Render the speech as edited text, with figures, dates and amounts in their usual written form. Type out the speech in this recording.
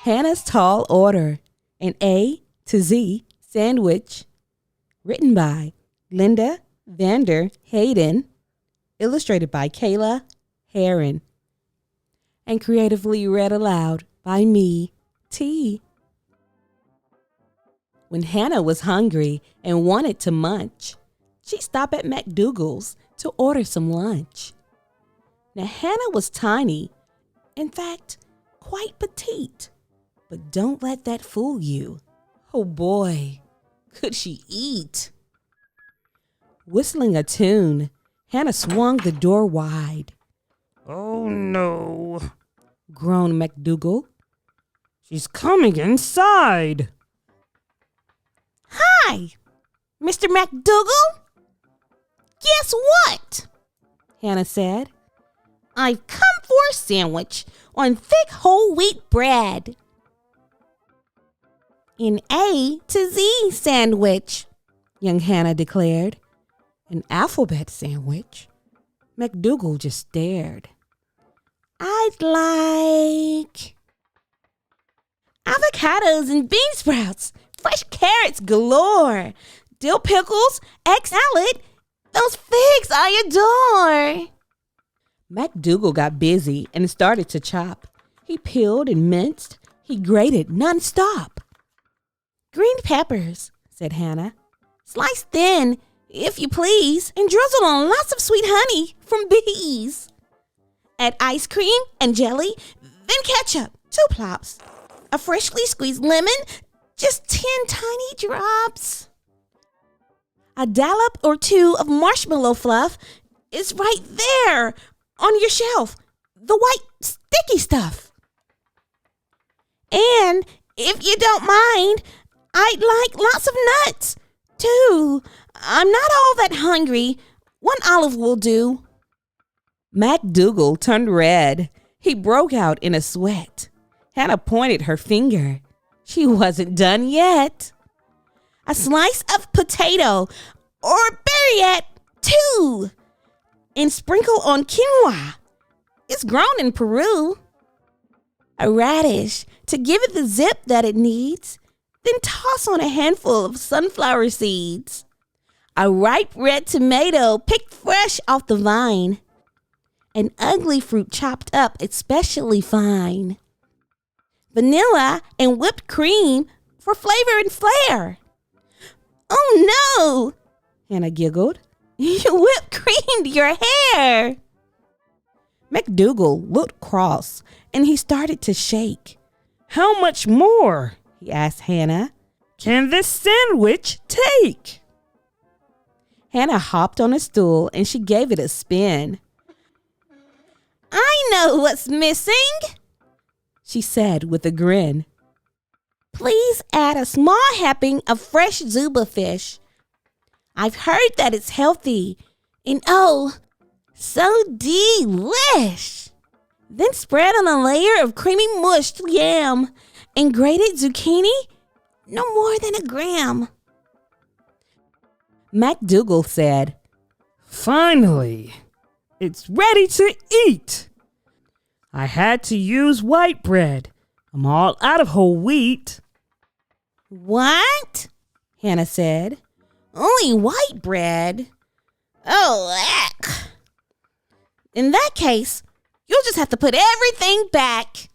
Hannah's Tall Order, an A to Z sandwich, written by Linda, Vander, Heyden, illustrated by Kayla Heron, and creatively read aloud by me, T. When Hannah was hungry and wanted to munch, she stopped at McDougal's to order some lunch. Now Hannah was tiny, in fact, quite petite. But don't let that fool you. Oh boy, could she eat? Whistling a tune, Hannah swung the door wide. "Oh no," groaned McDougal. "She's coming inside." "Hi, Mr. McDougal. Guess what?" Hannah said. "I've come for a sandwich on thick whole wheat bread. An A to Z sandwich," young Hannah declared. An alphabet sandwich? McDougal just stared. "I'd like avocados and bean sprouts, fresh carrots galore, dill pickles, egg salad, those figs I adore." McDougal got busy and started to chop. He peeled and minced. He grated nonstop. "Green peppers," said Hannah, "sliced thin, if you please, and drizzled on lots of sweet honey from bees. Add ice cream and jelly, then ketchup, 2 plops, a freshly squeezed lemon, just 10 tiny drops. A dollop or 2 of marshmallow fluff is right there on your shelf, the white sticky stuff. And if you don't mind, I'd like lots of nuts, too. I'm not all that hungry. 1 olive will do." McDougal turned red. He broke out in a sweat. Hannah pointed her finger. She wasn't done yet. "A slice of potato, or better yet, 2, and sprinkle on quinoa. It's grown in Peru. A radish to give it the zip that it needs. Then toss on a handful of sunflower seeds. A ripe red tomato picked fresh off the vine. An ugly fruit chopped up especially fine. Vanilla and whipped cream for flavor and flair." "Oh no," Hannah giggled. "You whipped creamed your hair." McDougal looked cross and he started to shake. "How much more," he asked Hannah, "can this sandwich take?" Hannah hopped on a stool and she gave it a spin. "I know what's missing," she said with a grin. "Please add a small helping of fresh zuba fish. I've heard that it's healthy and oh, so delish. Then spread on a layer of creamy mushed yam and grated zucchini, no more than a gram." McDougal said, "Finally, it's ready to eat. I had to use white bread. I'm all out of whole wheat." "What?" Hannah said. "Only white bread? Oh, heck. In that case, you'll just have to put everything back."